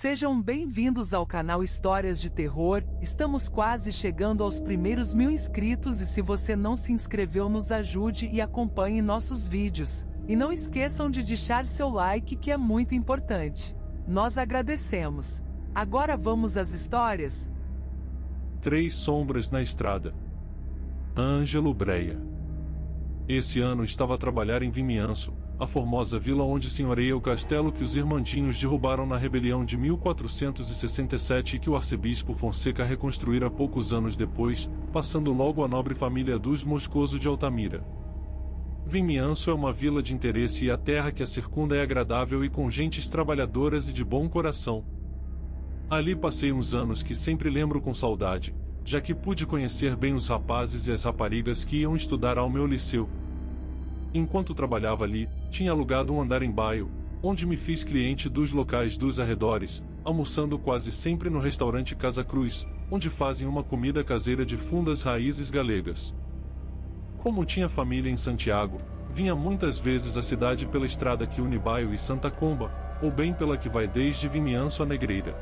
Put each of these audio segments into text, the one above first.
Sejam bem-vindos ao canal Histórias de Terror. Estamos quase chegando aos primeiros 1000 inscritos e se você não se inscreveu, nos ajude e acompanhe nossos vídeos. E não esqueçam de deixar seu like, que é muito importante. Nós agradecemos. Agora vamos às histórias. 3 sombras na estrada. Ângelo Breia. Esse ano estava a trabalhar em Vimianço, a formosa vila onde senhoreia o castelo que os irmandinhos derrubaram na rebelião de 1467 e que o arcebispo Fonseca reconstruíra poucos anos depois, passando logo à nobre família dos Moscoso de Altamira. Vimianço é uma vila de interesse e a terra que a circunda é agradável e com gentes trabalhadoras e de bom coração. Ali passei uns anos que sempre lembro com saudade, já que pude conhecer bem os rapazes e as raparigas que iam estudar ao meu liceu. Enquanto trabalhava ali, tinha alugado um andar em bairro, onde me fiz cliente dos locais dos arredores, almoçando quase sempre no restaurante Casa Cruz, onde fazem uma comida caseira de fundas raízes galegas. Como tinha família em Santiago, vinha muitas vezes à cidade pela estrada que une Baio e Santa Comba, ou bem pela que vai desde Vimianço a Negreira.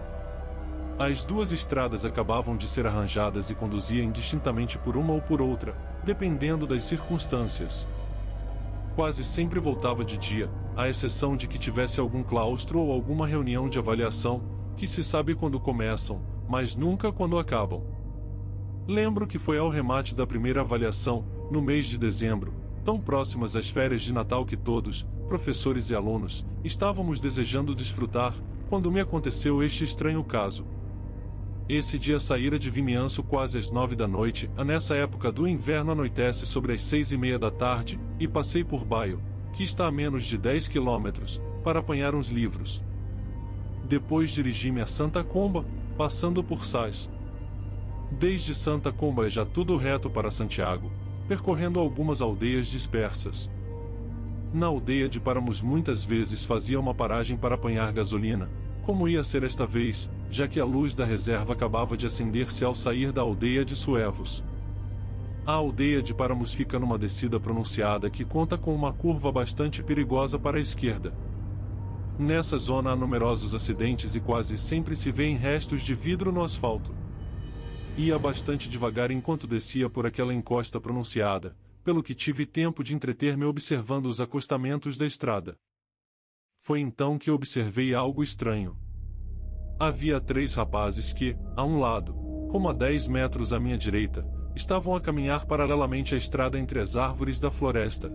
As duas estradas acabavam de ser arranjadas e conduzia indistintamente por uma ou por outra, dependendo das circunstâncias. Quase sempre voltava de dia, à exceção de que tivesse algum claustro ou alguma reunião de avaliação, que se sabe quando começam, mas nunca quando acabam. Lembro que foi ao remate da primeira avaliação, no mês de dezembro, tão próximas às férias de Natal que todos, professores e alunos, estávamos desejando desfrutar, quando me aconteceu este estranho caso. Esse dia saíra de Vimianço quase às 9 da noite, nessa época do inverno anoitece sobre as 6:30 da tarde, e passei por Baio, que está a menos de 10 quilômetros, para apanhar uns livros. Depois dirigi-me a Santa Comba, passando por Sais. Desde Santa Comba é já tudo reto para Santiago, percorrendo algumas aldeias dispersas. Na aldeia de Paramos muitas vezes fazia uma paragem para apanhar gasolina, como ia ser esta vez, já que a luz da reserva acabava de acender-se ao sair da aldeia de Suevos. A aldeia de Paramos fica numa descida pronunciada que conta com uma curva bastante perigosa para a esquerda. Nessa zona há numerosos acidentes e quase sempre se vêem restos de vidro no asfalto. Ia bastante devagar enquanto descia por aquela encosta pronunciada, pelo que tive tempo de entreter-me observando os acostamentos da estrada. Foi então que observei algo estranho. Havia 3 rapazes que, a um lado, como a 10 metros à minha direita, estavam a caminhar paralelamente à estrada entre as árvores da floresta.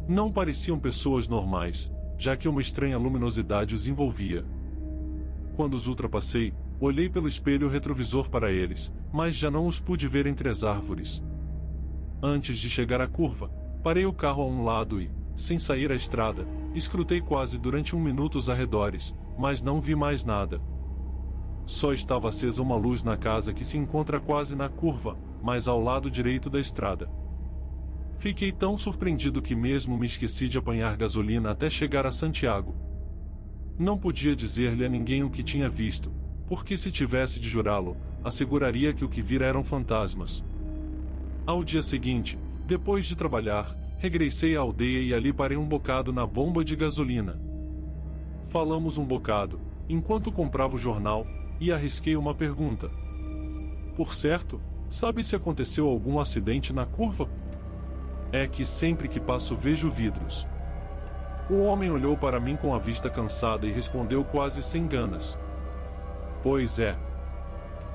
Não pareciam pessoas normais, já que uma estranha luminosidade os envolvia. Quando os ultrapassei, olhei pelo espelho retrovisor para eles, mas já não os pude ver entre as árvores. Antes de chegar à curva, parei o carro a um lado e, sem sair à estrada, escrutei quase durante 1 minuto os arredores, mas não vi mais nada. Só estava acesa uma luz na casa que se encontra quase na curva, mas ao lado direito da estrada. Fiquei tão surpreendido que mesmo me esqueci de apanhar gasolina até chegar a Santiago. Não podia dizer-lhe a ninguém o que tinha visto, porque se tivesse de jurá-lo, asseguraria que o que vira eram fantasmas. Ao dia seguinte, depois de trabalhar, regressei à aldeia e ali parei um bocado na bomba de gasolina. Falamos um bocado, enquanto comprava o jornal, e arrisquei uma pergunta. Por certo, sabe se aconteceu algum acidente na curva? É que sempre que passo vejo vidros. O homem olhou para mim com a vista cansada e respondeu quase sem ganas. Pois é.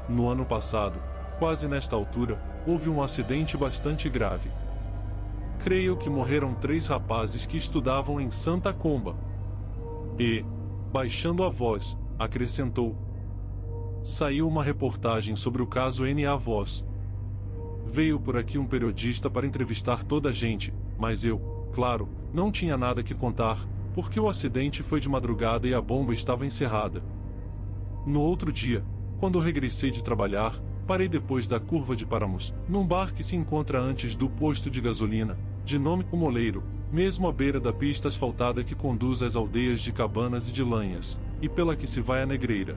No ano passado, quase nesta altura, houve um acidente bastante grave. Creio que morreram 3 rapazes que estudavam em Santa Comba. E, baixando a voz, acrescentou. Saiu uma reportagem sobre o caso N.A. Voz. Veio por aqui um periodista para entrevistar toda a gente, mas eu, claro, não tinha nada que contar, porque o acidente foi de madrugada e a bomba estava encerrada. No outro dia, quando regressei de trabalhar, parei depois da curva de Paramos, num bar que se encontra antes do posto de gasolina, de nome Moleiro, mesmo à beira da pista asfaltada que conduz às aldeias de Cabanas e de Lanhas, e pela que se vai a Negreira.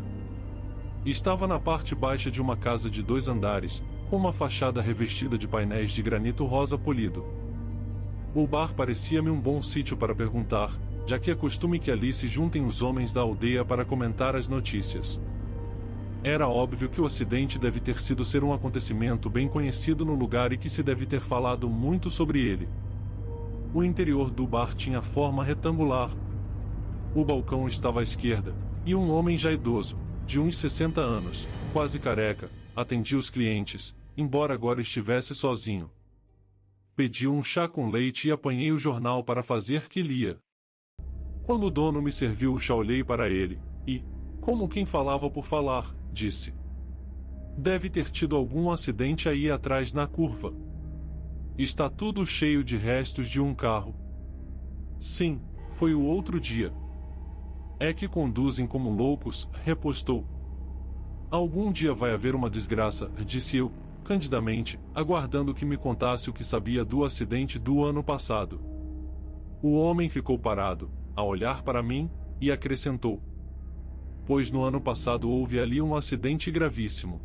Estava na parte baixa de uma casa de 2 andares, com uma fachada revestida de painéis de granito rosa polido. O bar parecia-me um bom sítio para perguntar, já que é costume que ali se juntem os homens da aldeia para comentar as notícias. Era óbvio que o acidente deve ter sido ser um acontecimento bem conhecido no lugar e que se deve ter falado muito sobre ele. O interior do bar tinha forma retangular. O balcão estava à esquerda, e um homem já idoso, de uns 60 anos, quase careca, atendia os clientes, embora agora estivesse sozinho. Pedi um chá com leite e apanhei o jornal para fazer que lia. Quando o dono me serviu o chá, olhei para ele, e, como quem falava por falar, disse: "Deve ter tido algum acidente aí atrás na curva. Está tudo cheio de restos de um carro." "Sim, foi o outro dia." "É que conduzem como loucos", repostou. "Algum dia vai haver uma desgraça", disse eu, candidamente, aguardando que me contasse o que sabia do acidente do ano passado. O homem ficou parado, a olhar para mim, e acrescentou: "Pois no ano passado houve ali um acidente gravíssimo.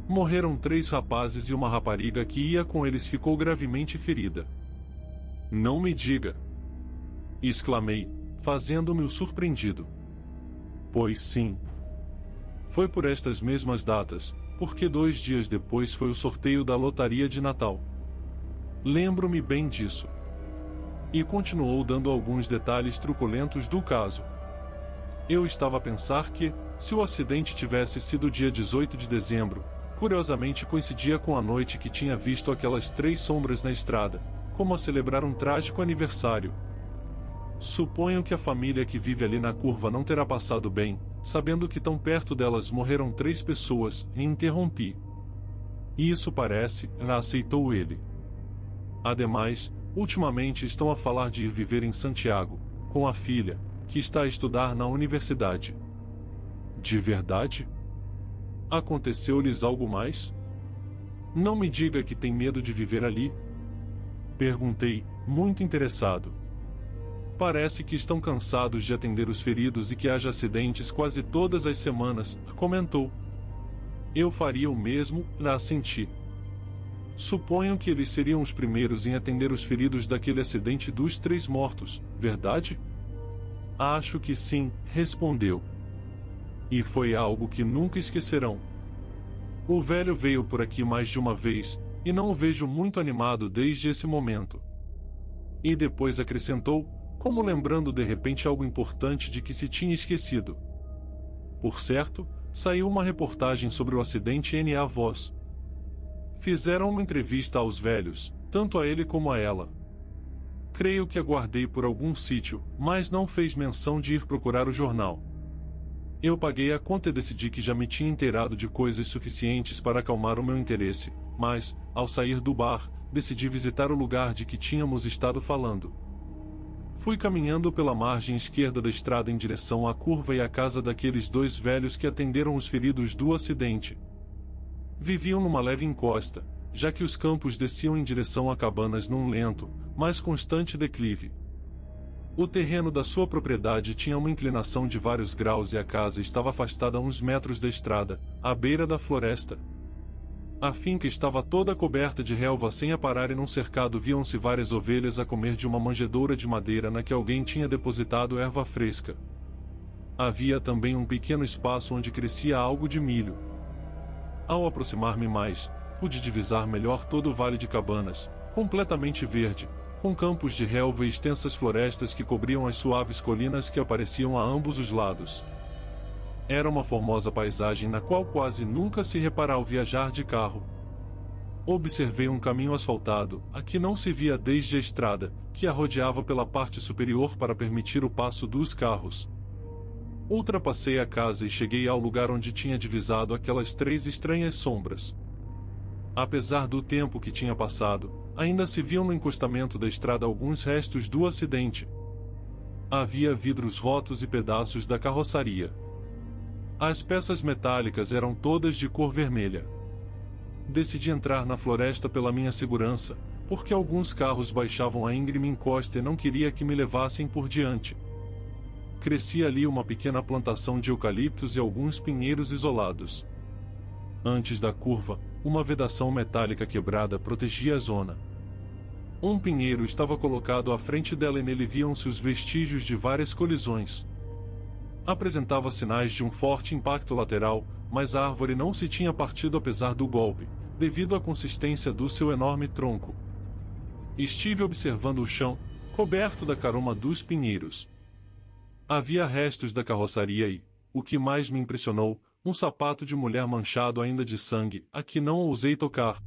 Morreram 3 rapazes e uma rapariga que ia com eles ficou gravemente ferida." "Não me diga!" exclamei, fazendo-me o surpreendido. "Pois sim. Foi por estas mesmas datas, porque 2 dias depois foi o sorteio da lotaria de Natal. Lembro-me bem disso." E continuou dando alguns detalhes truculentos do caso. Eu estava a pensar que, se o acidente tivesse sido dia 18 de dezembro, curiosamente coincidia com a noite que tinha visto aquelas 3 sombras na estrada, como a celebrar um trágico aniversário. Suponho que a família que vive ali na curva não terá passado bem, sabendo que tão perto delas morreram 3 pessoas, e interrompi. "E isso parece", aceitou ele. "Ademais, ultimamente estão a falar de ir viver em Santiago, com a filha, que está a estudar na universidade." "De verdade? Aconteceu-lhes algo mais?" "Não me diga que tem medo de viver ali?" perguntei, muito interessado. "Parece que estão cansados de atender os feridos e que haja acidentes quase todas as semanas", comentou. "Eu faria o mesmo", assenti. "Suponho que eles seriam os primeiros em atender os feridos daquele acidente dos 3 mortos, verdade?" "Acho que sim", respondeu. "E foi algo que nunca esquecerão. O velho veio por aqui mais de uma vez, e não o vejo muito animado desde esse momento." E depois acrescentou, como lembrando de repente algo importante de que se tinha esquecido: "Por certo, saiu uma reportagem sobre o acidente na Voz. Fizeram uma entrevista aos velhos, tanto a ele como a ela. Creio que aguardei por algum sítio, mas não fez menção de ir procurar o jornal. Eu paguei a conta e decidi que já me tinha inteirado de coisas suficientes para acalmar o meu interesse, mas, ao sair do bar, decidi visitar o lugar de que tínhamos estado falando. Fui caminhando pela margem esquerda da estrada em direção à curva e à casa daqueles 2 velhos que atenderam os feridos do acidente. Viviam numa leve encosta, já que os campos desciam em direção a cabanas num lento, mas constante declive. O terreno da sua propriedade tinha uma inclinação de vários graus e a casa estava afastada a uns metros da estrada, à beira da floresta. A finca estava toda coberta de relva sem aparar e num cercado viam-se várias ovelhas a comer de uma manjedoura de madeira na que alguém tinha depositado erva fresca. Havia também um pequeno espaço onde crescia algo de milho. Ao aproximar-me mais, pude divisar melhor todo o vale de Cabanas, completamente verde, com campos de relva e extensas florestas que cobriam as suaves colinas que apareciam a ambos os lados. Era uma formosa paisagem na qual quase nunca se repara ao viajar de carro. Observei um caminho asfaltado, a que não se via desde a estrada, que a rodeava pela parte superior para permitir o passo dos carros. Ultrapassei a casa e cheguei ao lugar onde tinha divisado aquelas 3 estranhas sombras. Apesar do tempo que tinha passado, ainda se viam no encostamento da estrada alguns restos do acidente. Havia vidros rotos e pedaços da carroçaria. As peças metálicas eram todas de cor vermelha. Decidi entrar na floresta pela minha segurança, porque alguns carros baixavam a íngreme encosta e não queria que me levassem por diante. Crescia ali uma pequena plantação de eucaliptos e alguns pinheiros isolados. Antes da curva, uma vedação metálica quebrada protegia a zona. Um pinheiro estava colocado à frente dela e nele viam-se os vestígios de várias colisões. Apresentava sinais de um forte impacto lateral, mas a árvore não se tinha partido apesar do golpe, devido à consistência do seu enorme tronco. Estive observando o chão, coberto da caroma dos pinheiros. Havia restos da carroçaria e, o que mais me impressionou, um sapato de mulher manchado ainda de sangue, a que não ousei tocar.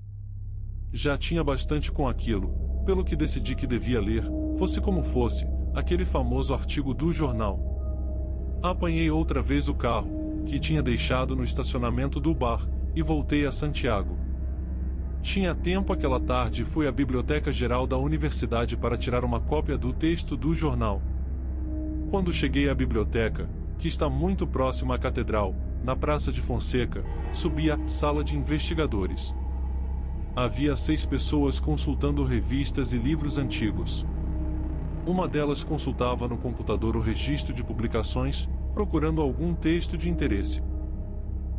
Já tinha bastante com aquilo, pelo que decidi que devia ler, fosse como fosse, aquele famoso artigo do jornal. Apanhei outra vez o carro, que tinha deixado no estacionamento do bar, e voltei a Santiago. Tinha tempo aquela tarde e fui à Biblioteca Geral da Universidade para tirar uma cópia do texto do jornal. Quando cheguei à biblioteca, que está muito próxima à catedral, na Praça de Fonseca, subi à sala de investigadores. Havia 6 pessoas consultando revistas e livros antigos. Uma delas consultava no computador o registro de publicações, procurando algum texto de interesse.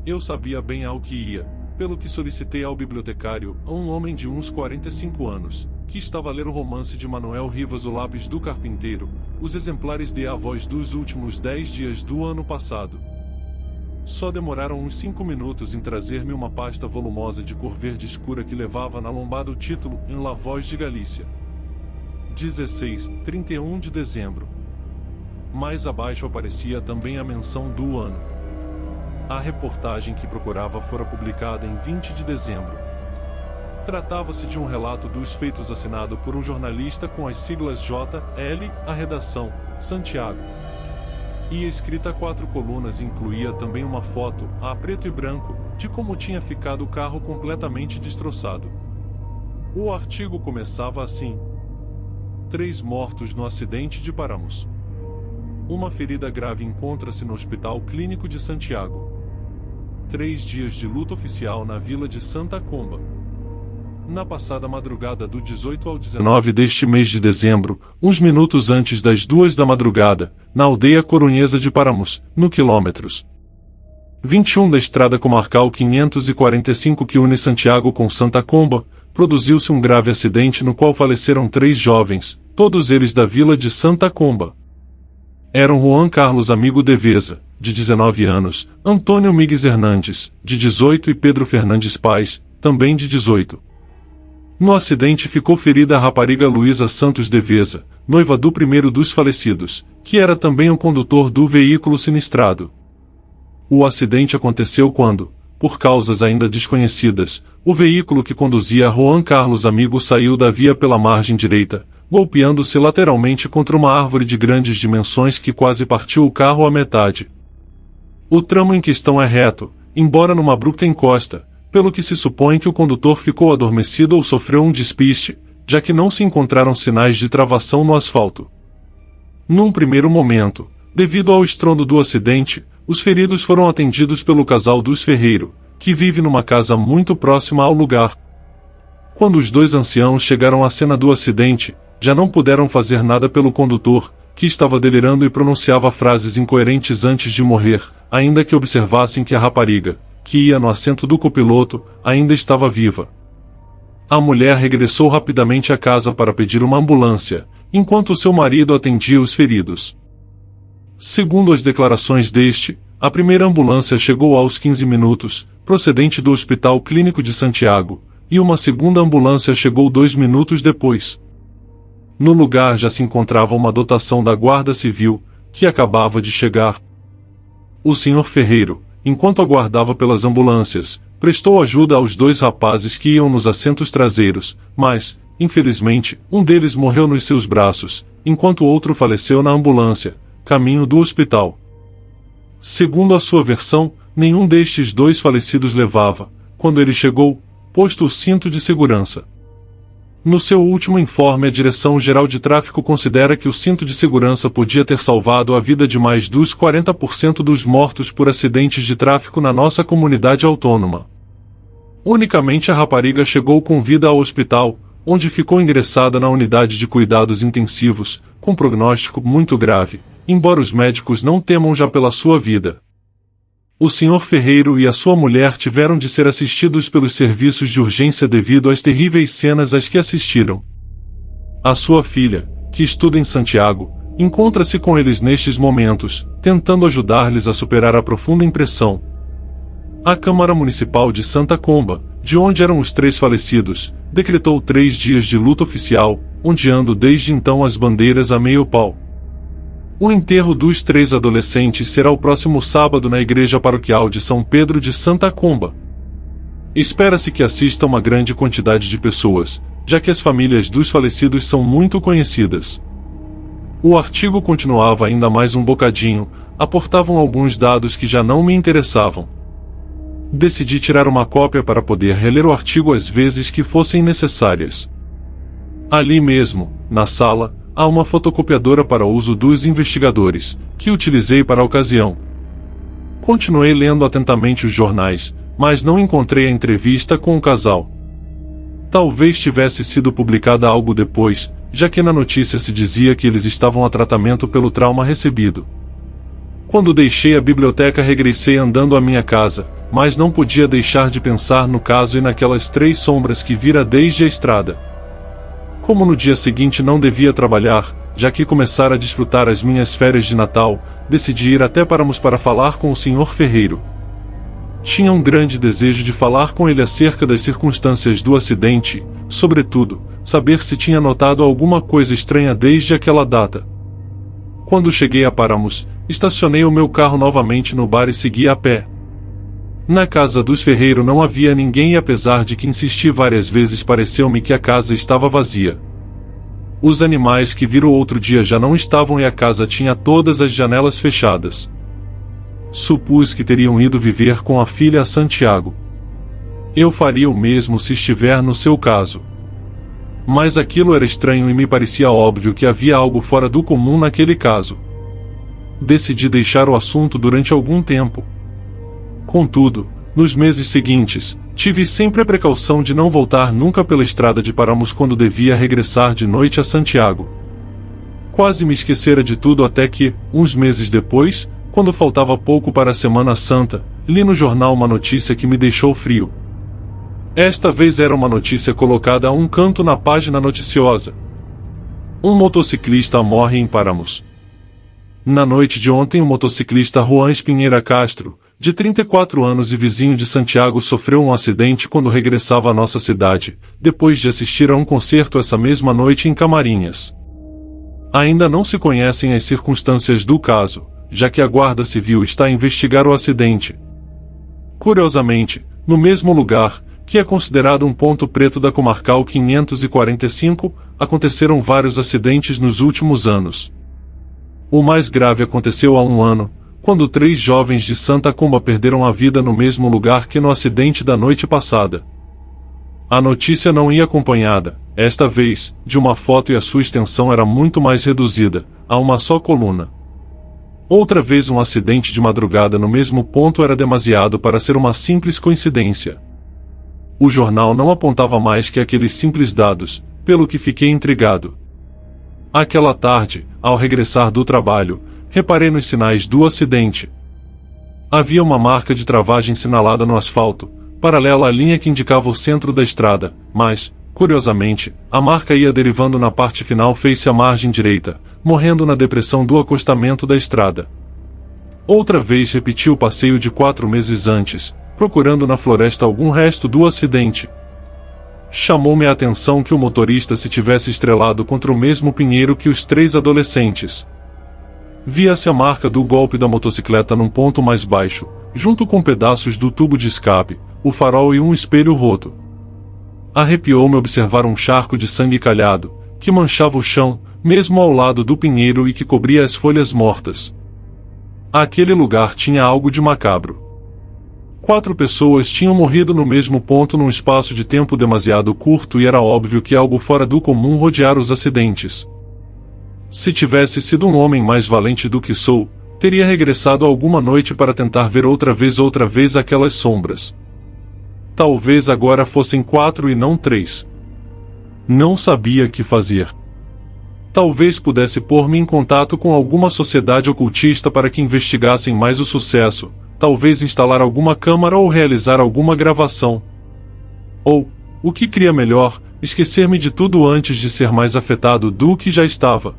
Eu sabia bem ao que ia, pelo que solicitei ao bibliotecário, a um homem de uns 45 anos, que estava a ler o romance de Manuel Rivas O Lápis do Carpinteiro, os exemplares de A Voz dos últimos 10 dias do ano passado. Só demoraram uns 5 minutos em trazer-me uma pasta volumosa de cor verde escura que levava na lombada o título em La Voz de Galícia. 31 de dezembro. Mais abaixo aparecia também a menção do ano. A reportagem que procurava fora publicada em 20 de dezembro. Tratava-se de um relato dos feitos assinado por um jornalista com as siglas JL, a redação, Santiago. E escrita a 4 colunas incluía também uma foto, a preto e branco, de como tinha ficado o carro completamente destroçado. O artigo começava assim: 3 mortos no acidente de Paramos. Uma ferida grave encontra-se no Hospital Clínico de Santiago. 3 dias de luto oficial na vila de Santa Comba. Na passada madrugada do 18 ao 19 deste mês de dezembro, uns minutos antes das 2 da madrugada, na aldeia corunhesa de Paramos, no quilômetros 21 da estrada comarcal 545 que une Santiago com Santa Comba, produziu-se um grave acidente no qual faleceram 3 jovens, todos eles da vila de Santa Comba. Eram Juan Carlos Amigo Deveza, de 19 anos, Antônio Migues Hernandes, de 18 e Pedro Fernandes Paz, também de 18. No acidente ficou ferida a rapariga Luísa Santos Deveza, noiva do primeiro dos falecidos, que era também o condutor do veículo sinistrado. O acidente aconteceu quando, por causas ainda desconhecidas, o veículo que conduzia Juan Carlos Amigo saiu da via pela margem direita, golpeando-se lateralmente contra uma árvore de grandes dimensões que quase partiu o carro à metade. O tramo em questão é reto, embora numa abrupta encosta, pelo que se supõe que o condutor ficou adormecido ou sofreu um despiste, já que não se encontraram sinais de travação no asfalto. Num primeiro momento, devido ao estrondo do acidente, os feridos foram atendidos pelo casal dos Ferreiro, que vive numa casa muito próxima ao lugar. Quando os 2 anciãos chegaram à cena do acidente, já não puderam fazer nada pelo condutor, que estava delirando e pronunciava frases incoerentes antes de morrer, ainda que observassem que a rapariga, que ia no assento do copiloto, ainda estava viva. A mulher regressou rapidamente à casa para pedir uma ambulância, enquanto seu marido atendia os feridos. Segundo as declarações deste, a primeira ambulância chegou aos 15 minutos, procedente do Hospital Clínico de Santiago, e uma segunda ambulância chegou 2 minutos depois. No lugar já se encontrava uma dotação da Guarda Civil, que acabava de chegar. O Sr. Ferreiro, enquanto aguardava pelas ambulâncias, prestou ajuda aos 2 rapazes que iam nos assentos traseiros, mas, infelizmente, um deles morreu nos seus braços, enquanto o outro faleceu na ambulância, caminho do hospital. Segundo a sua versão, nenhum destes 2 falecidos levava, quando ele chegou, posto o cinto de segurança. No seu último informe, a Direção-Geral de Tráfico considera que o cinto de segurança podia ter salvado a vida de mais dos 40% dos mortos por acidentes de tráfico na nossa comunidade autônoma. Unicamente a rapariga chegou com vida ao hospital, onde ficou ingressada na unidade de cuidados intensivos, com prognóstico muito grave, embora os médicos não temam já pela sua vida. O Sr. Ferreiro e a sua mulher tiveram de ser assistidos pelos serviços de urgência devido às terríveis cenas às que assistiram. A sua filha, que estuda em Santiago, encontra-se com eles nestes momentos, tentando ajudar-lhes a superar a profunda impressão. A Câmara Municipal de Santa Comba, de onde eram os 3 falecidos, decretou 3 dias de luto oficial, ondeando desde então as bandeiras a meio pau. O enterro dos 3 adolescentes será o próximo sábado na Igreja Paroquial de São Pedro de Santa Comba. Espera-se que assista uma grande quantidade de pessoas, já que as famílias dos falecidos são muito conhecidas. O artigo continuava ainda mais um bocadinho, aportavam alguns dados que já não me interessavam. Decidi tirar uma cópia para poder reler o artigo às vezes que fossem necessárias. Ali mesmo, na sala, há uma fotocopiadora para uso dos investigadores, que utilizei para a ocasião. Continuei lendo atentamente os jornais, mas não encontrei a entrevista com o casal. Talvez tivesse sido publicada algo depois, já que na notícia se dizia que eles estavam a tratamento pelo trauma recebido. Quando deixei a biblioteca, regressei andando à minha casa, mas não podia deixar de pensar no caso e naquelas 3 sombras que vira desde a estrada. Como no dia seguinte não devia trabalhar, já que começara a desfrutar as minhas férias de Natal, decidi ir até Paramos para falar com o Sr. Ferreiro. Tinha um grande desejo de falar com ele acerca das circunstâncias do acidente, sobretudo, saber se tinha notado alguma coisa estranha desde aquela data. Quando cheguei a Paramos, estacionei o meu carro novamente no bar e segui a pé. Na casa dos Ferreiro não havia ninguém e apesar de que insisti várias vezes pareceu-me que a casa estava vazia. Os animais que viram outro dia já não estavam e a casa tinha todas as janelas fechadas. Supus que teriam ido viver com a filha a Santiago. Eu faria o mesmo se estiver no seu caso. Mas aquilo era estranho e me parecia óbvio que havia algo fora do comum naquele caso. Decidi deixar o assunto durante algum tempo. Contudo, nos meses seguintes, tive sempre a precaução de não voltar nunca pela estrada de Paramos quando devia regressar de noite a Santiago. Quase me esquecera de tudo até que, uns meses depois, quando faltava pouco para a Semana Santa, li no jornal uma notícia que me deixou frio. Esta vez era uma notícia colocada a um canto na página noticiosa. Um motociclista morre em Paramos. Na noite de ontem, o motociclista Juan Espinheira Castro, de 34 anos e vizinho de Santiago, sofreu um acidente quando regressava à nossa cidade, depois de assistir a um concerto essa mesma noite em Camarinhas. Ainda não se conhecem as circunstâncias do caso, já que a Guarda Civil está a investigar o acidente. Curiosamente, no mesmo lugar, que é considerado um ponto preto da Comarcal 545, aconteceram vários acidentes nos últimos anos. O mais grave aconteceu há um ano, quando 3 jovens de Santa Comba perderam a vida no mesmo lugar que no acidente da noite passada. A notícia não ia acompanhada, esta vez, de uma foto e a sua extensão era muito mais reduzida, a uma só coluna. Outra vez um acidente de madrugada no mesmo ponto era demasiado para ser uma simples coincidência. O jornal não apontava mais que aqueles simples dados, pelo que fiquei intrigado. Aquela tarde, ao regressar do trabalho, reparei nos sinais do acidente. Havia uma marca de travagem sinalada no asfalto, paralela à linha que indicava o centro da estrada, mas, curiosamente, a marca ia derivando na parte final face à margem direita, morrendo na depressão do acostamento da estrada. Outra vez repeti o passeio de 4 meses antes, procurando na floresta algum resto do acidente. Chamou-me a atenção que o motorista se tivesse estrelado contra o mesmo pinheiro que os 3 adolescentes. Via-se a marca do golpe da motocicleta num ponto mais baixo, junto com pedaços do tubo de escape, o farol e um espelho roto. Arrepiou-me observar um charco de sangue calhado, que manchava o chão, mesmo ao lado do pinheiro e que cobria as folhas mortas. Aquele lugar tinha algo de macabro. 4 pessoas tinham morrido no mesmo ponto num espaço de tempo demasiado curto e era óbvio que algo fora do comum rodeara os acidentes. Se tivesse sido um homem mais valente do que sou, teria regressado alguma noite para tentar ver outra vez aquelas sombras. Talvez agora fossem 4 e não 3. Não sabia que fazer. Talvez pudesse pôr-me em contato com alguma sociedade ocultista para que investigassem mais o sucesso, talvez instalar alguma câmara ou realizar alguma gravação. Ou, o que cria melhor, esquecer-me de tudo antes de ser mais afetado do que já estava.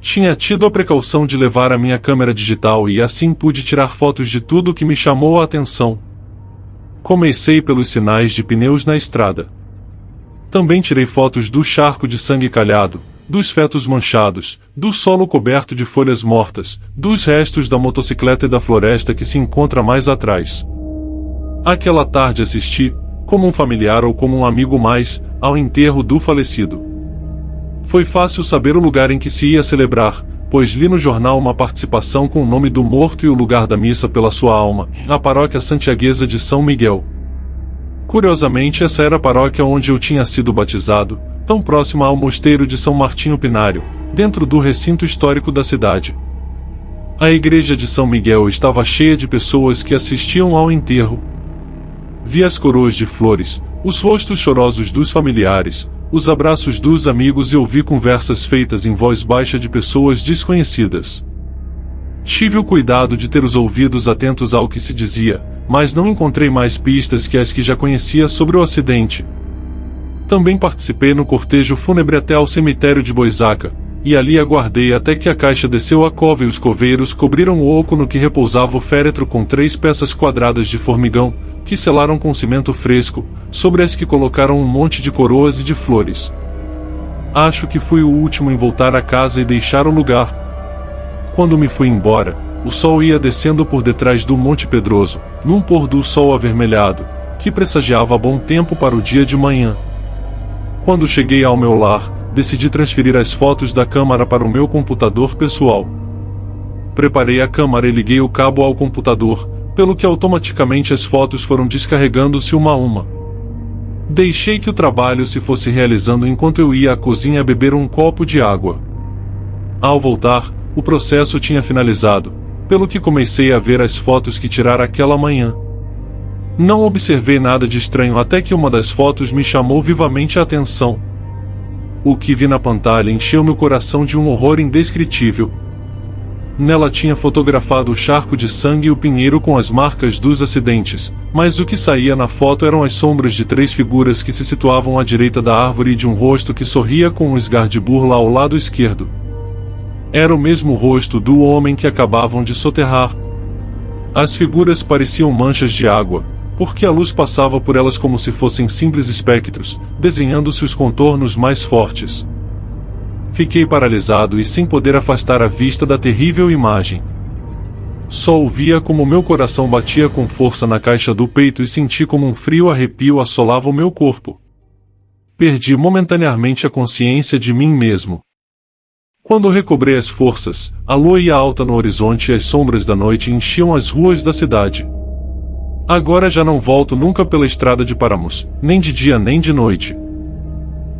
Tinha tido a precaução de levar a minha câmera digital e assim pude tirar fotos de tudo que me chamou a atenção. Comecei pelos sinais de pneus na estrada. Também tirei fotos do charco de sangue calhado, dos fetos manchados, do solo coberto de folhas mortas, dos restos da motocicleta e da floresta que se encontra mais atrás. Aquela tarde assisti, como um familiar ou como um amigo mais, ao enterro do falecido. Foi fácil saber o lugar em que se ia celebrar, pois li no jornal uma participação com o nome do morto e o lugar da missa pela sua alma, na paróquia santiaguesa de São Miguel. Curiosamente, essa era a paróquia onde eu tinha sido batizado, tão próxima ao mosteiro de São Martinho Pinário, dentro do recinto histórico da cidade. A igreja de São Miguel estava cheia de pessoas que assistiam ao enterro. Vi as coroas de flores, os rostos chorosos dos familiares, os abraços dos amigos e ouvi conversas feitas em voz baixa de pessoas desconhecidas. Tive o cuidado de ter os ouvidos atentos ao que se dizia, mas não encontrei mais pistas que as que já conhecia sobre o acidente. Também participei no cortejo fúnebre até ao cemitério de Boisaca, e ali aguardei até que a caixa desceu a cova e os coveiros cobriram o oco no que repousava o féretro com 3 peças quadradas de formigão, que selaram com cimento fresco, sobre as que colocaram um monte de coroas e de flores. Acho que fui o último em voltar a casa e deixar o lugar. Quando me fui embora, o sol ia descendo por detrás do Monte Pedroso, num pôr do sol avermelhado, que pressagiava bom tempo para o dia de manhã. Quando cheguei ao meu lar, decidi transferir as fotos da câmera para o meu computador pessoal. Preparei a câmera e liguei o cabo ao computador, pelo que automaticamente as fotos foram descarregando-se uma a uma. Deixei que o trabalho se fosse realizando enquanto eu ia à cozinha beber um copo de água. Ao voltar, o processo tinha finalizado, pelo que comecei a ver as fotos que tirara aquela manhã. Não observei nada de estranho até que uma das fotos me chamou vivamente a atenção. O que vi na pantalha encheu meu coração de um horror indescritível. Nela tinha fotografado o charco de sangue e o pinheiro com as marcas dos acidentes, mas o que saía na foto eram as sombras de 3 figuras que se situavam à direita da árvore e de um rosto que sorria com um esgar de burla ao lado esquerdo. Era o mesmo rosto do homem que acabavam de soterrar. As figuras pareciam manchas de água, porque a luz passava por elas como se fossem simples espectros, desenhando-se os contornos mais fortes. Fiquei paralisado e sem poder afastar a vista da terrível imagem. Só ouvia como meu coração batia com força na caixa do peito e senti como um frio arrepio assolava o meu corpo. Perdi momentaneamente a consciência de mim mesmo. Quando recobrei as forças, a lua ia alta no horizonte e as sombras da noite enchiam as ruas da cidade. Agora já não volto nunca pela estrada de Paramus, nem de dia nem de noite.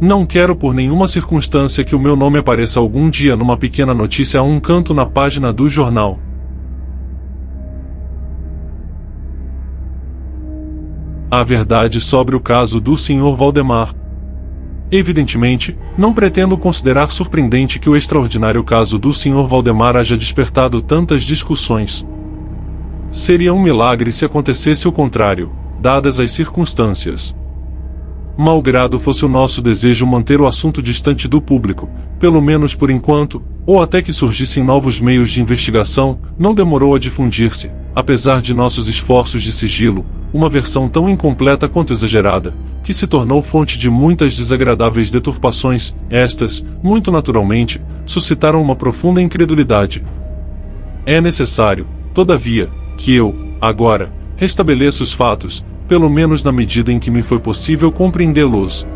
Não quero por nenhuma circunstância que o meu nome apareça algum dia numa pequena notícia a um canto na página do jornal. A verdade sobre o caso do Sr. Valdemar. Evidentemente, não pretendo considerar surpreendente que o extraordinário caso do Sr. Valdemar haja despertado tantas discussões. Seria um milagre se acontecesse o contrário, dadas as circunstâncias. Malgrado fosse o nosso desejo manter o assunto distante do público, pelo menos por enquanto, ou até que surgissem novos meios de investigação, não demorou a difundir-se, apesar de nossos esforços de sigilo, uma versão tão incompleta quanto exagerada, que se tornou fonte de muitas desagradáveis deturpações. Estas, muito naturalmente, suscitaram uma profunda incredulidade. É necessário, todavia, que eu, agora, restabeleça os fatos, pelo menos na medida em que me foi possível compreendê-los.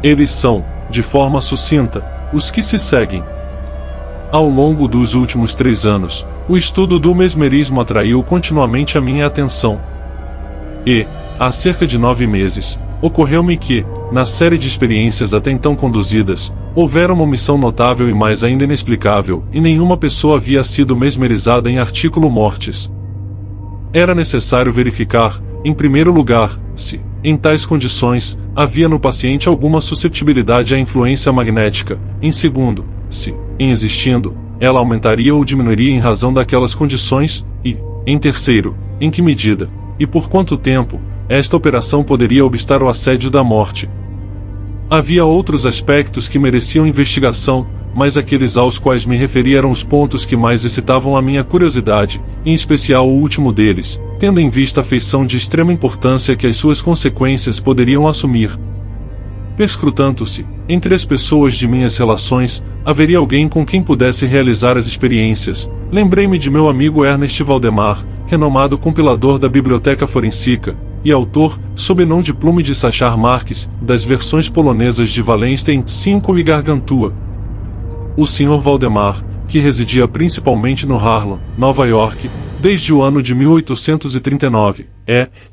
Eles são, de forma sucinta, os que se seguem. Ao longo dos últimos 3 anos, o estudo do mesmerismo atraiu continuamente a minha atenção. E, há cerca de 9 meses, ocorreu-me que, na série de experiências até então conduzidas, houvera uma omissão notável e mais ainda inexplicável, e nenhuma pessoa havia sido mesmerizada em artículo mortis. Era necessário verificar, em primeiro lugar, se, em tais condições, havia no paciente alguma susceptibilidade à influência magnética, em segundo, se, em existindo, ela aumentaria ou diminuiria em razão daquelas condições, e, em terceiro, em que medida, e por quanto tempo, esta operação poderia obstar o assédio da morte. Havia outros aspectos que mereciam investigação, mas aqueles aos quais me referi eram os pontos que mais excitavam a minha curiosidade, em especial o último deles, tendo em vista a feição de extrema importância que as suas consequências poderiam assumir. Perscrutando-se, entre as pessoas de minhas relações, haveria alguém com quem pudesse realizar as experiências. Lembrei-me de meu amigo Ernest Valdemar, renomado compilador da Biblioteca Forensica, e autor, sob nome de Plume de Sachar Marques, das versões polonesas de Wallenstein 5 e Gargantua. O Sr. Valdemar, que residia principalmente no Harlem, Nova York, desde o ano de 1839,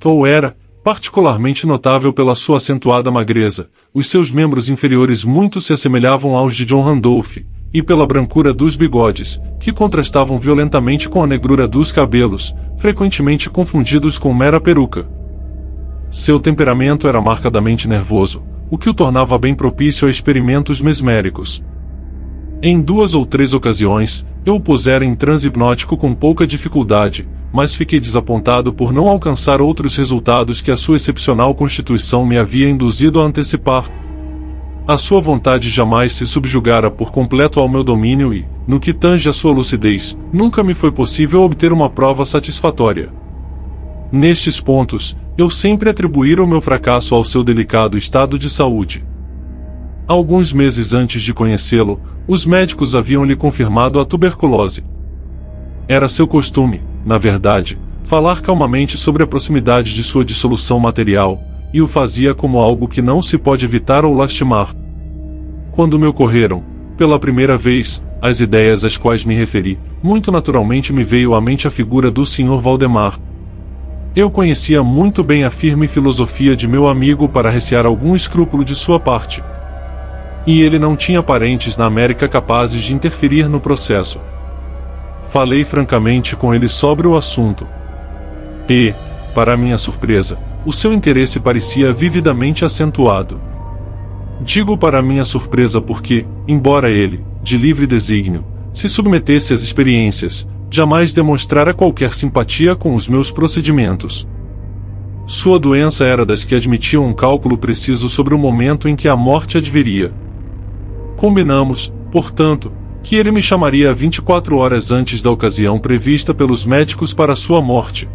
ou era, particularmente notável pela sua acentuada magreza, os seus membros inferiores muito se assemelhavam aos de John Randolph, e pela brancura dos bigodes, que contrastavam violentamente com a negrura dos cabelos, frequentemente confundidos com mera peruca. Seu temperamento era marcadamente nervoso, o que o tornava bem propício a experimentos mesméricos. Em 2 ou 3 ocasiões, eu o pusera em transe hipnótico com pouca dificuldade, mas fiquei desapontado por não alcançar outros resultados que a sua excepcional constituição me havia induzido a antecipar. A sua vontade jamais se subjugara por completo ao meu domínio e, no que tange à sua lucidez, nunca me foi possível obter uma prova satisfatória. Nestes pontos, eu sempre atribuíra o meu fracasso ao seu delicado estado de saúde. Alguns meses antes de conhecê-lo, os médicos haviam-lhe confirmado a tuberculose. Era seu costume, na verdade, falar calmamente sobre a proximidade de sua dissolução material, e o fazia como algo que não se pode evitar ou lastimar. Quando me ocorreram, pela primeira vez, as ideias às quais me referi, muito naturalmente me veio à mente a figura do Sr. Valdemar. Eu conhecia muito bem a firme filosofia de meu amigo para recear algum escrúpulo de sua parte. E ele não tinha parentes na América capazes de interferir no processo. Falei francamente com ele sobre o assunto. E, para minha surpresa, o seu interesse parecia vividamente acentuado. Digo para minha surpresa porque, embora ele, de livre desígnio, se submetesse às experiências, jamais demonstrara qualquer simpatia com os meus procedimentos. Sua doença era das que admitiam um cálculo preciso sobre o momento em que a morte adviria. Combinamos, portanto, que ele me chamaria 24 horas antes da ocasião prevista pelos médicos para sua morte.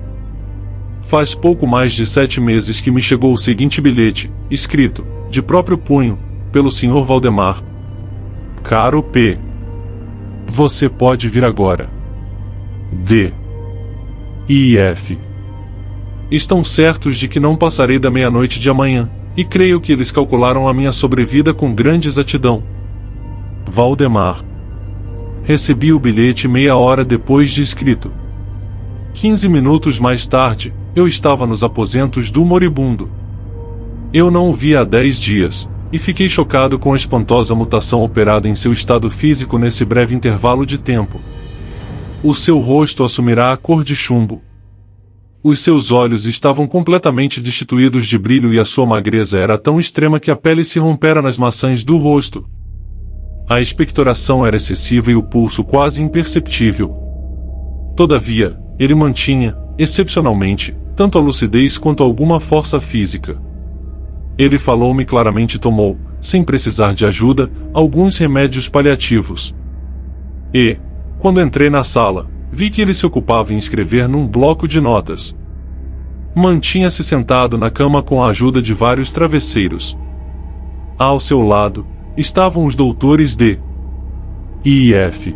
Faz pouco mais de 7 meses que me chegou o seguinte bilhete, escrito, de próprio punho, pelo Sr. Valdemar. Caro P. Você pode vir agora. D. I e F. Estão certos de que não passarei da meia-noite de amanhã, e creio que eles calcularam a minha sobrevida com grande exatidão. Valdemar. Recebi o bilhete meia hora depois de escrito. 15 minutos mais tarde, eu estava nos aposentos do moribundo. Eu não o via há 10 dias, e fiquei chocado com a espantosa mutação operada em seu estado físico nesse breve intervalo de tempo. O seu rosto assumirá a cor de chumbo. Os seus olhos estavam completamente destituídos de brilho e a sua magreza era tão extrema que a pele se rompera nas maçãs do rosto. A expectoração era excessiva e o pulso quase imperceptível. Todavia, ele mantinha, excepcionalmente, tanto a lucidez quanto alguma força física. Ele falou-me claramente e tomou, sem precisar de ajuda, alguns remédios paliativos. E, quando entrei na sala, vi que ele se ocupava em escrever num bloco de notas. Mantinha-se sentado na cama com a ajuda de vários travesseiros. Ao seu lado, estavam os doutores D. I e F.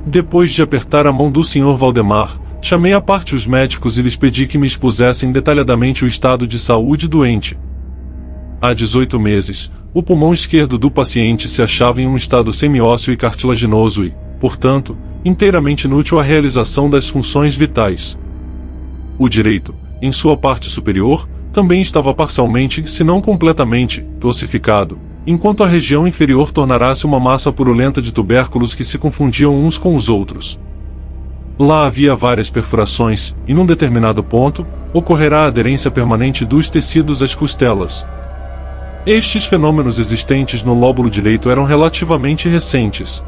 Depois de apertar a mão do Sr. Valdemar, chamei à parte os médicos e lhes pedi que me expusessem detalhadamente o estado de saúde doente. Há 18 meses, o pulmão esquerdo do paciente se achava em um estado semiósseo e cartilaginoso e, portanto, inteiramente inútil à realização das funções vitais. O direito, em sua parte superior, também estava parcialmente, se não completamente, ossificado, enquanto a região inferior tornara-se uma massa purulenta de tubérculos que se confundiam uns com os outros. Lá havia várias perfurações, e num determinado ponto, ocorrerá a aderência permanente dos tecidos às costelas. Estes fenômenos existentes no lóbulo direito eram relativamente recentes.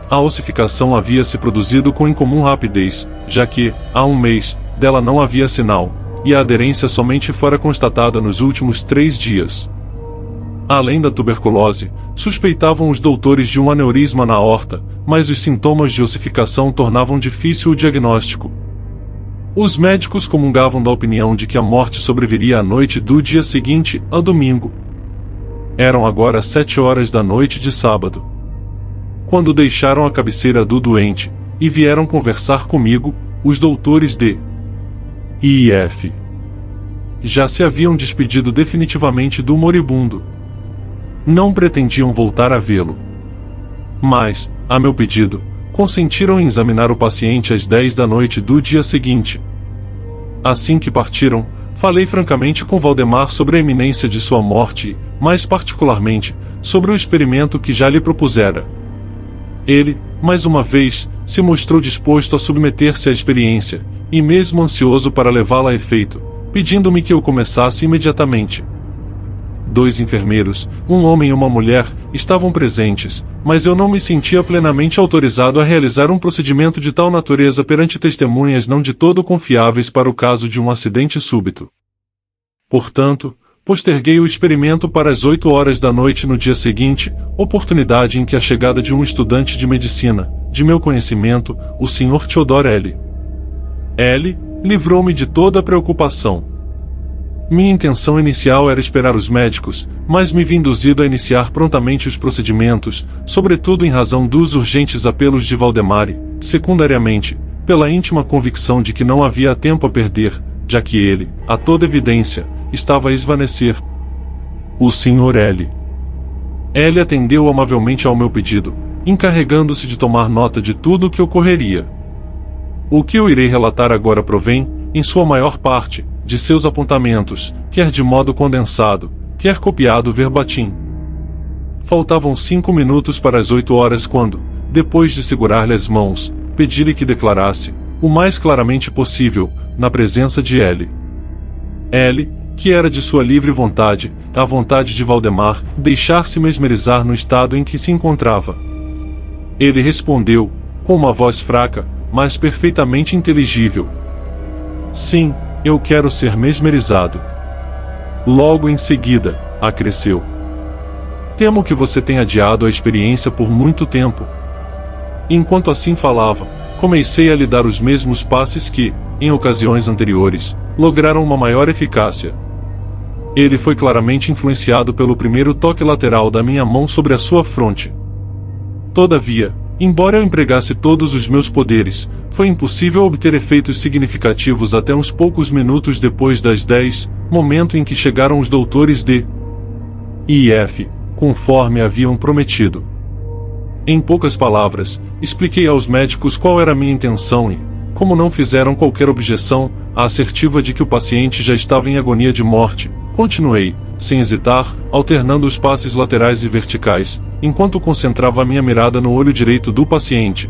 A ossificação havia se produzido com incomum rapidez, já que, há um mês, dela não havia sinal, e a aderência somente fora constatada nos últimos 3 dias. Além da tuberculose, suspeitavam os doutores de um aneurisma na aorta, mas os sintomas de ossificação tornavam difícil o diagnóstico. Os médicos comungavam da opinião de que a morte sobreviria à noite do dia seguinte, a domingo. Eram agora 7 horas da noite de sábado, quando deixaram a cabeceira do doente, e vieram conversar comigo, os doutores de IF. Já se haviam despedido definitivamente do moribundo. Não pretendiam voltar a vê-lo. Mas, a meu pedido, consentiram em examinar o paciente às 10 da noite do dia seguinte. Assim que partiram, falei francamente com Valdemar sobre a iminência de sua morte e, mais particularmente, sobre o experimento que já lhe propusera. Ele, mais uma vez, se mostrou disposto a submeter-se à experiência, e mesmo ansioso para levá-la a efeito, pedindo-me que eu começasse imediatamente. 2 enfermeiros, um homem e uma mulher, estavam presentes, mas eu não me sentia plenamente autorizado a realizar um procedimento de tal natureza perante testemunhas não de todo confiáveis para o caso de um acidente súbito. Portanto, posterguei o experimento para as 8 horas da noite no dia seguinte, oportunidade em que a chegada de um estudante de medicina, de meu conhecimento, o Sr. Theodore L., livrou-me de toda a preocupação. Minha intenção inicial era esperar os médicos, mas me vi induzido a iniciar prontamente os procedimentos, sobretudo em razão dos urgentes apelos de Valdemar e, secundariamente, pela íntima convicção de que não havia tempo a perder, já que ele, a toda evidência, estava a esvanecer. O Sr. L. atendeu amavelmente ao meu pedido, encarregando-se de tomar nota de tudo o que ocorreria. O que eu irei relatar agora provém, em sua maior parte, de seus apontamentos, quer de modo condensado, quer copiado verbatim. Faltavam 5 minutos para as 8 horas quando, depois de segurar-lhe as mãos, pedi-lhe que declarasse, o mais claramente possível, na presença de L., que era de sua livre vontade, a vontade de Valdemar, deixar-se mesmerizar no estado em que se encontrava. Ele respondeu, com uma voz fraca, mas perfeitamente inteligível: sim, eu quero ser mesmerizado. Logo em seguida, acresceu: temo que você tenha adiado a experiência por muito tempo. Enquanto assim falava, comecei a lhe dar os mesmos passes que, em ocasiões anteriores, lograram uma maior eficácia. Ele foi claramente influenciado pelo primeiro toque lateral da minha mão sobre a sua fronte. Todavia, embora eu empregasse todos os meus poderes, foi impossível obter efeitos significativos até uns poucos minutos depois das 10, momento em que chegaram os doutores de IF, conforme haviam prometido. Em poucas palavras, expliquei aos médicos qual era a minha intenção e, como não fizeram qualquer objeção, a assertiva de que o paciente já estava em agonia de morte, continuei, sem hesitar, alternando os passes laterais e verticais, enquanto concentrava a minha mirada no olho direito do paciente.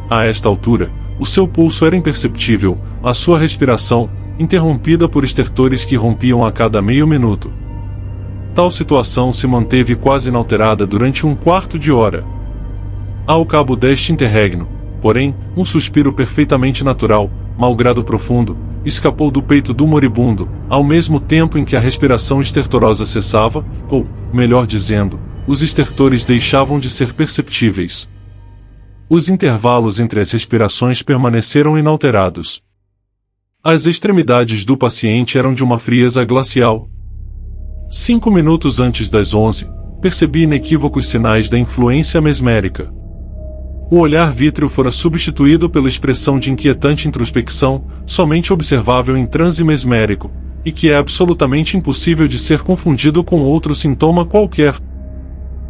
A esta altura, o seu pulso era imperceptível, a sua respiração, interrompida por estertores que rompiam a cada meio minuto. Tal situação se manteve quase inalterada durante um quarto de hora. Ao cabo deste interregno, porém, um suspiro perfeitamente natural, malgrado profundo, escapou do peito do moribundo, ao mesmo tempo em que a respiração estertorosa cessava, ou, melhor dizendo, os estertores deixavam de ser perceptíveis. Os intervalos entre as respirações permaneceram inalterados. As extremidades do paciente eram de uma frieza glacial. 5 minutos antes das 11, percebi inequívocos sinais da influência mesmérica. O olhar vítreo fora substituído pela expressão de inquietante introspecção, somente observável em transe mesmérico, e que é absolutamente impossível de ser confundido com outro sintoma qualquer.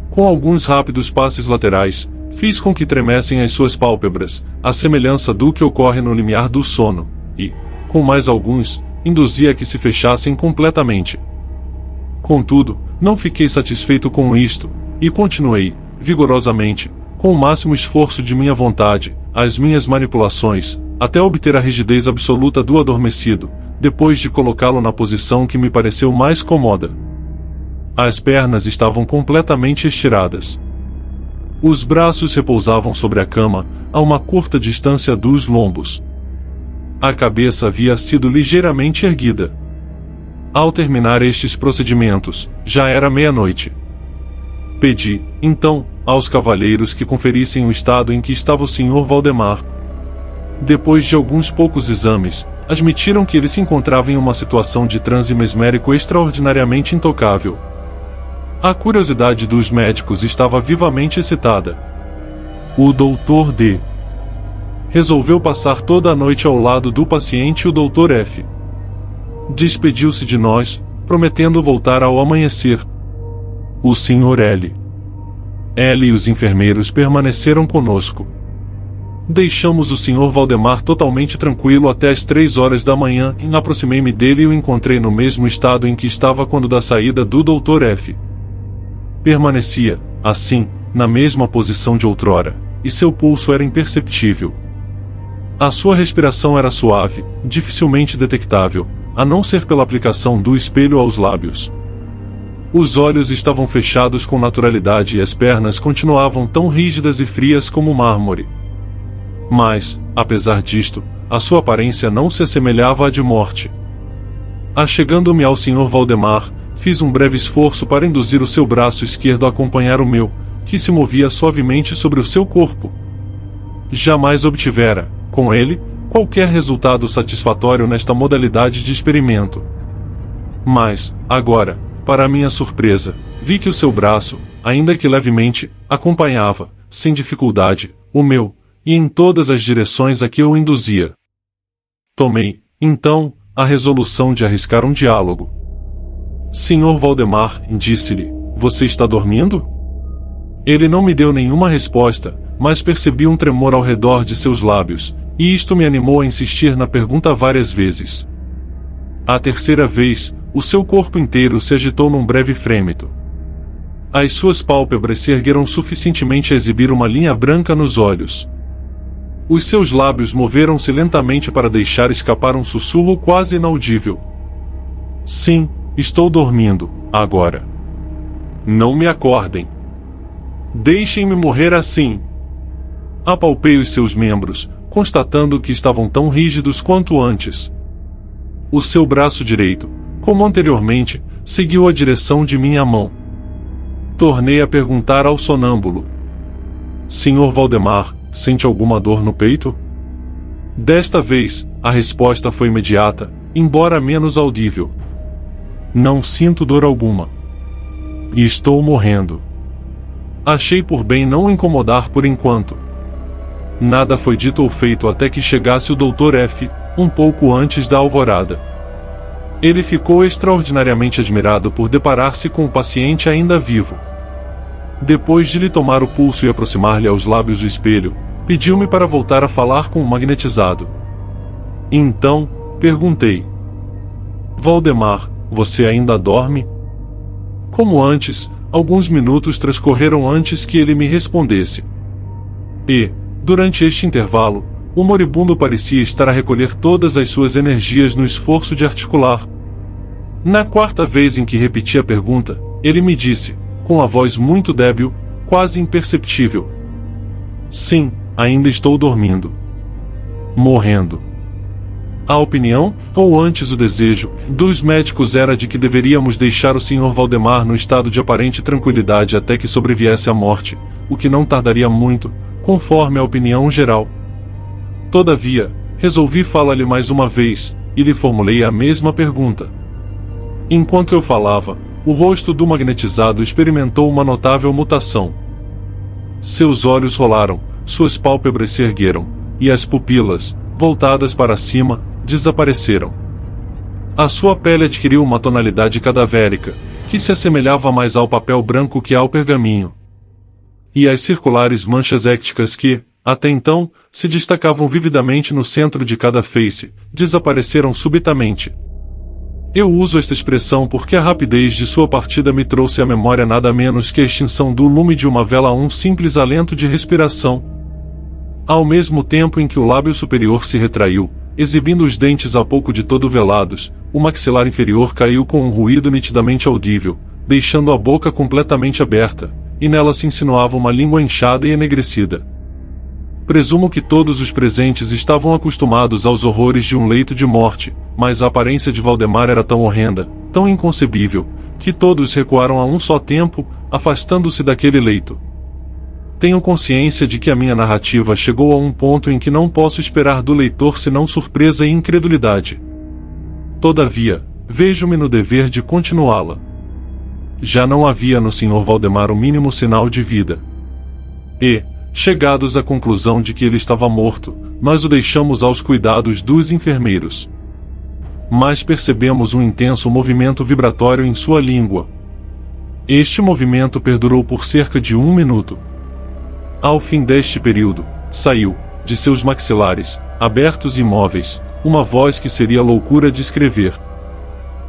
Com alguns rápidos passes laterais, fiz com que tremessem as suas pálpebras, à semelhança do que ocorre no limiar do sono, e, com mais alguns, induzi a que se fechassem completamente. Contudo, não fiquei satisfeito com isto, e continuei, vigorosamente, com o máximo esforço de minha vontade, as minhas manipulações, até obter a rigidez absoluta do adormecido, depois de colocá-lo na posição que me pareceu mais cômoda. As pernas estavam completamente estiradas. Os braços repousavam sobre a cama, a uma curta distância dos lombos. A cabeça havia sido ligeiramente erguida. Ao terminar estes procedimentos, já era meia-noite. Pedi, então, aos cavalheiros que conferissem o estado em que estava o Sr. Valdemar. Depois de alguns poucos exames, admitiram que ele se encontrava em uma situação de transe mesmérico extraordinariamente intocável. A curiosidade dos médicos estava vivamente excitada. O Dr. D. resolveu passar toda a noite ao lado do paciente e o Dr. F. despediu-se de nós, prometendo voltar ao amanhecer. O Sr. L. e os enfermeiros permaneceram conosco. Deixamos o Sr. Valdemar totalmente tranquilo até as 3 horas da manhã e aproximei-me dele e o encontrei no mesmo estado em que estava quando da saída do Dr. F. Permanecia, assim, na mesma posição de outrora, e seu pulso era imperceptível. A sua respiração era suave, dificilmente detectável, a não ser pela aplicação do espelho aos lábios. Os olhos estavam fechados com naturalidade e as pernas continuavam tão rígidas e frias como mármore. Mas, apesar disto, a sua aparência não se assemelhava à de morte. Achegando-me ao Sr. Valdemar, fiz um breve esforço para induzir o seu braço esquerdo a acompanhar o meu, que se movia suavemente sobre o seu corpo. Jamais obtivera, com ele, qualquer resultado satisfatório nesta modalidade de experimento. Mas, agora, para minha surpresa, vi que o seu braço, ainda que levemente, acompanhava, sem dificuldade, o meu, e em todas as direções a que eu o induzia. Tomei, então, a resolução de arriscar um diálogo. Sr. Valdemar, disse-lhe, você está dormindo? Ele não me deu nenhuma resposta, mas percebi um tremor ao redor de seus lábios, e isto me animou a insistir na pergunta várias vezes. À terceira vez, o seu corpo inteiro se agitou num breve frêmito. As suas pálpebras se ergueram suficientemente a exibir uma linha branca nos olhos. Os seus lábios moveram-se lentamente para deixar escapar um sussurro quase inaudível. Sim, estou dormindo, agora. Não me acordem. Deixem-me morrer assim. Apalpei os seus membros, constatando que estavam tão rígidos quanto antes. O seu braço direito, como anteriormente, seguiu a direção de minha mão. Tornei a perguntar ao sonâmbulo. Sr. Valdemar, sente alguma dor no peito? Desta vez, a resposta foi imediata, embora menos audível. Não sinto dor alguma. E estou morrendo. Achei por bem não o incomodar por enquanto. Nada foi dito ou feito até que chegasse o Dr. F, um pouco antes da alvorada. Ele ficou extraordinariamente admirado por deparar-se com o paciente ainda vivo. Depois de lhe tomar o pulso e aproximar-lhe aos lábios o espelho, pediu-me para voltar a falar com o magnetizado. Então, perguntei. Valdemar, você ainda dorme? Como antes, alguns minutos transcorreram antes que ele me respondesse. E, durante este intervalo, o moribundo parecia estar a recolher todas as suas energias no esforço de articular. Na quarta vez em que repeti a pergunta, ele me disse, com a voz muito débil, quase imperceptível. Sim, ainda estou dormindo. Morrendo. A opinião, ou antes o desejo, dos médicos era de que deveríamos deixar o Sr. Valdemar no estado de aparente tranquilidade até que sobreviesse a morte, o que não tardaria muito, conforme a opinião geral. Todavia, resolvi falar-lhe mais uma vez, e lhe formulei a mesma pergunta. Enquanto eu falava, o rosto do magnetizado experimentou uma notável mutação. Seus olhos rolaram, suas pálpebras se ergueram, e as pupilas, voltadas para cima, desapareceram. A sua pele adquiriu uma tonalidade cadavérica, que se assemelhava mais ao papel branco que ao pergaminho. E as circulares manchas écticas que, até então, se destacavam vividamente no centro de cada face, desapareceram subitamente. Eu uso esta expressão porque a rapidez de sua partida me trouxe à memória nada menos que a extinção do lume de uma vela a um simples alento de respiração. Ao mesmo tempo em que o lábio superior se retraiu, exibindo os dentes há pouco de todo velados, o maxilar inferior caiu com um ruído nitidamente audível, deixando a boca completamente aberta, e nela se insinuava uma língua inchada e enegrecida. Presumo que todos os presentes estavam acostumados aos horrores de um leito de morte, mas a aparência de Valdemar era tão horrenda, tão inconcebível, que todos recuaram a um só tempo, afastando-se daquele leito. Tenho consciência de que a minha narrativa chegou a um ponto em que não posso esperar do leitor senão surpresa e incredulidade. Todavia, vejo-me no dever de continuá-la. Já não havia no Sr. Valdemar o mínimo sinal de vida. E, chegados à conclusão de que ele estava morto, nós o deixamos aos cuidados dos enfermeiros. Mas percebemos um intenso movimento vibratório em sua língua. Este movimento perdurou por cerca de 1 minuto. Ao fim deste período, saiu, de seus maxilares, abertos e imóveis, uma voz que seria loucura de escrever.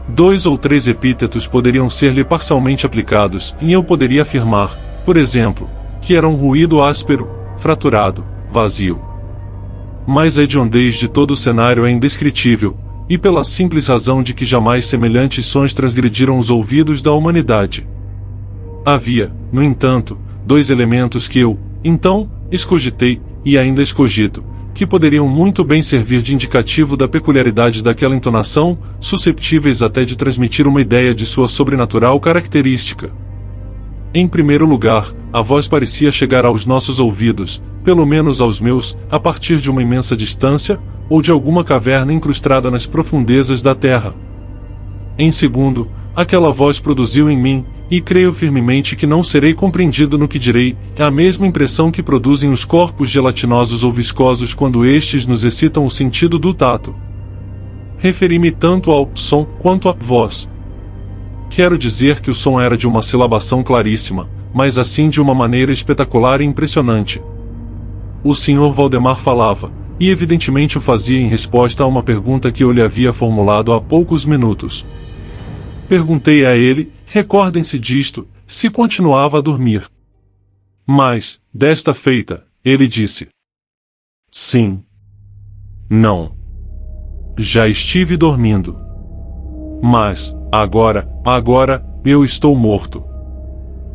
2 ou 3 epítetos poderiam ser-lhe parcialmente aplicados, e eu poderia afirmar, por exemplo, que era um ruído áspero, fraturado, vazio. Mas a hediondez de todo o cenário é indescritível, e pela simples razão de que jamais semelhantes sons transgrediram os ouvidos da humanidade. Havia, no entanto, 2 elementos que eu, então, escogitei, e ainda escogito, que poderiam muito bem servir de indicativo da peculiaridade daquela entonação, susceptíveis até de transmitir uma ideia de sua sobrenatural característica. Em primeiro lugar, a voz parecia chegar aos nossos ouvidos, pelo menos aos meus, a partir de uma imensa distância, ou de alguma caverna incrustada nas profundezas da terra. Em segundo, aquela voz produziu em mim, e creio firmemente que não serei compreendido no que direi, a mesma impressão que produzem os corpos gelatinosos ou viscosos quando estes nos excitam o sentido do tato. Referi-me tanto ao som quanto à voz. Quero dizer que o som era de uma silabação claríssima, mas assim de uma maneira espetacular e impressionante. O Sr. Valdemar falava, e evidentemente o fazia em resposta a uma pergunta que eu lhe havia formulado há poucos minutos. Perguntei a ele, recordem-se disto, se continuava a dormir. Mas, desta feita, ele disse: sim. Não. Já estive dormindo. Mas, agora, eu estou morto.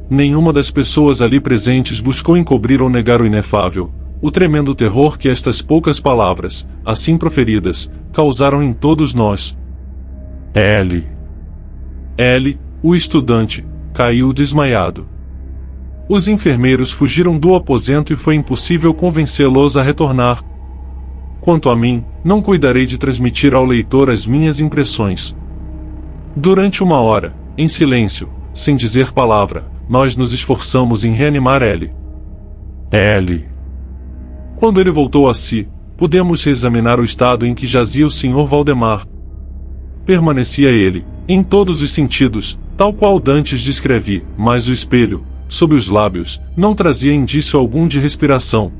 Nenhuma das pessoas ali presentes buscou encobrir ou negar o inefável, o tremendo terror que estas poucas palavras, assim proferidas, causaram em todos nós. L, o estudante, caiu desmaiado. Os enfermeiros fugiram do aposento e foi impossível convencê-los a retornar. Quanto a mim, não cuidarei de transmitir ao leitor as minhas impressões. Durante 1 hora, em silêncio, sem dizer palavra, nós nos esforçamos em reanimar L. Quando ele voltou a si, pudemos reexaminar o estado em que jazia o Sr. Valdemar. Permanecia ele, em todos os sentidos, tal qual dantes descrevi, mas o espelho, sob os lábios, não trazia indício algum de respiração.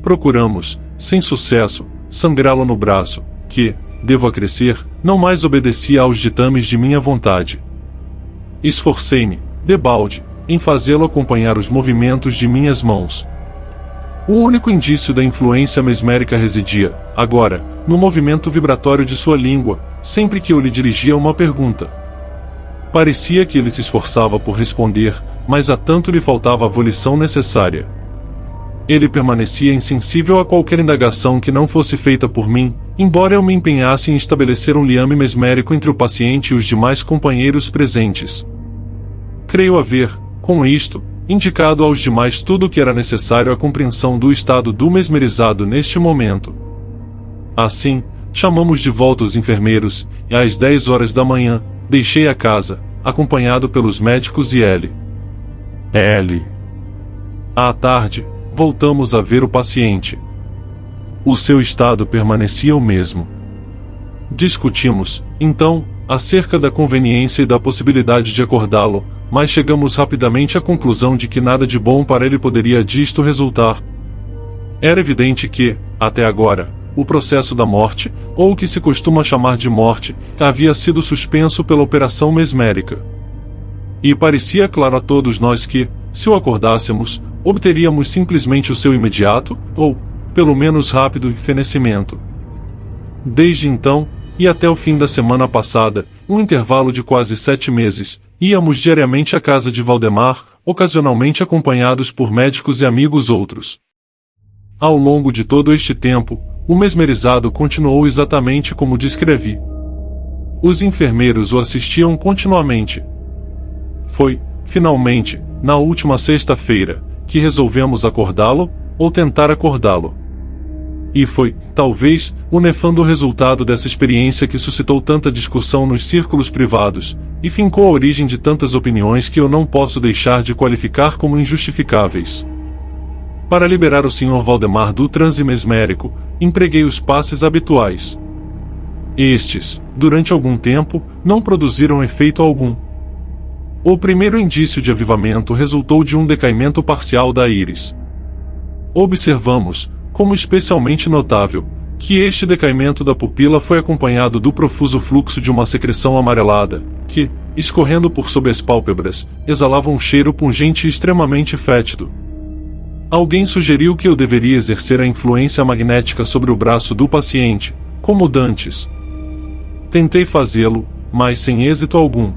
Procuramos, sem sucesso, sangrá-lo no braço, que, devo acrescer, não mais obedecia aos ditames de minha vontade. Esforcei-me, debalde, em fazê-lo acompanhar os movimentos de minhas mãos. O único indício da influência mesmérica residia, agora, no movimento vibratório de sua língua, sempre que eu lhe dirigia uma pergunta. Parecia que ele se esforçava por responder, mas a tanto lhe faltava a volição necessária. Ele permanecia insensível a qualquer indagação que não fosse feita por mim, embora eu me empenhasse em estabelecer um liame mesmérico entre o paciente e os demais companheiros presentes. Creio haver, com isto, indicado aos demais tudo o que era necessário à compreensão do estado do mesmerizado neste momento. Assim, chamamos de volta os enfermeiros, e às 10 horas da manhã, deixei a casa, acompanhado pelos médicos e L. À tarde, voltamos a ver o paciente. O seu estado permanecia o mesmo. Discutimos, então, acerca da conveniência e da possibilidade de acordá-lo, mas chegamos rapidamente à conclusão de que nada de bom para ele poderia disto resultar. Era evidente que, até agora, o processo da morte, ou o que se costuma chamar de morte, havia sido suspenso pela operação mesmérica. E parecia claro a todos nós que, se o acordássemos, obteríamos simplesmente o seu imediato, ou, pelo menos rápido, fenecimento. Desde então, e até o fim da semana passada, um intervalo de quase 7 meses, íamos diariamente à casa de Valdemar, ocasionalmente acompanhados por médicos e amigos outros. Ao longo de todo este tempo, o mesmerizado continuou exatamente como descrevi. Os enfermeiros o assistiam continuamente. Foi, finalmente, na última sexta-feira, que resolvemos acordá-lo, ou tentar acordá-lo. E foi, talvez, o nefando resultado dessa experiência que suscitou tanta discussão nos círculos privados, e fincou a origem de tantas opiniões que eu não posso deixar de qualificar como injustificáveis. Para liberar o Sr. Valdemar do transe mesmérico, empreguei os passes habituais. Estes, durante algum tempo, não produziram efeito algum. O primeiro indício de avivamento resultou de um decaimento parcial da íris. Observamos, como especialmente notável, que este decaimento da pupila foi acompanhado do profuso fluxo de uma secreção amarelada, que, escorrendo por sob as pálpebras, exalava um cheiro pungente e extremamente fétido. Alguém sugeriu que eu deveria exercer a influência magnética sobre o braço do paciente, como dantes. Tentei fazê-lo, mas sem êxito algum.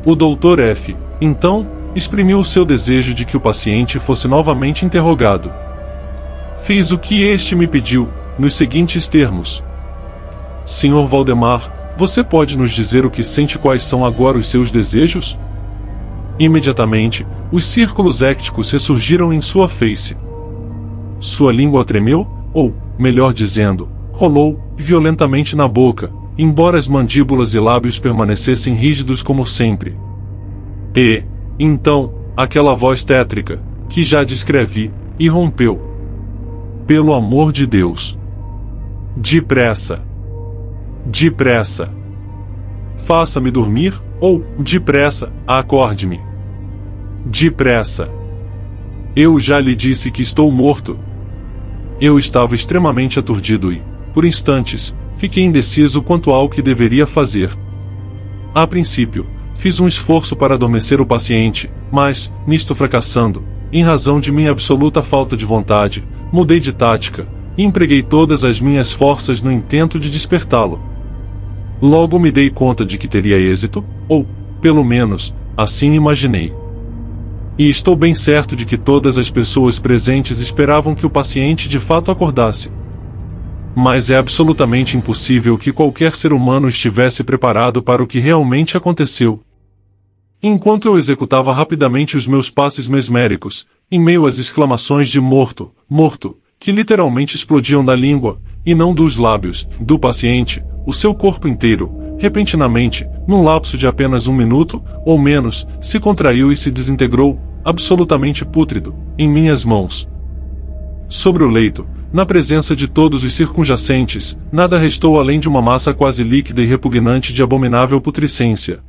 O Dr. F., então, exprimiu o seu desejo de que o paciente fosse novamente interrogado. Fiz o que este me pediu, nos seguintes termos: Sr. Valdemar, você pode nos dizer o que sente e quais são agora os seus desejos? Imediatamente, os círculos écticos ressurgiram em sua face. Sua língua tremeu, ou, melhor dizendo, rolou, violentamente na boca, embora as mandíbulas e lábios permanecessem rígidos como sempre. E, então, aquela voz tétrica, que já descrevi, irrompeu. Pelo amor de Deus! Depressa! Depressa! Faça-me dormir, ou, depressa, acorde-me. Depressa! Eu já lhe disse que estou morto. Eu estava extremamente aturdido e, por instantes, fiquei indeciso quanto ao que deveria fazer. A princípio, fiz um esforço para adormecer o paciente, mas, nisto fracassando, em razão de minha absoluta falta de vontade, mudei de tática, e empreguei todas as minhas forças no intento de despertá-lo. Logo me dei conta de que teria êxito, ou, pelo menos, assim imaginei. E estou bem certo de que todas as pessoas presentes esperavam que o paciente de fato acordasse. Mas é absolutamente impossível que qualquer ser humano estivesse preparado para o que realmente aconteceu. Enquanto eu executava rapidamente os meus passes mesméricos, em meio às exclamações de morto, morto, que literalmente explodiam da língua, e não dos lábios, do paciente, o seu corpo inteiro, repentinamente, num lapso de apenas 1 minuto, ou menos, se contraiu e se desintegrou, absolutamente pútrido, em minhas mãos. Sobre o leito, na presença de todos os circunjacentes, nada restou além de uma massa quase líquida e repugnante de abominável putrescência.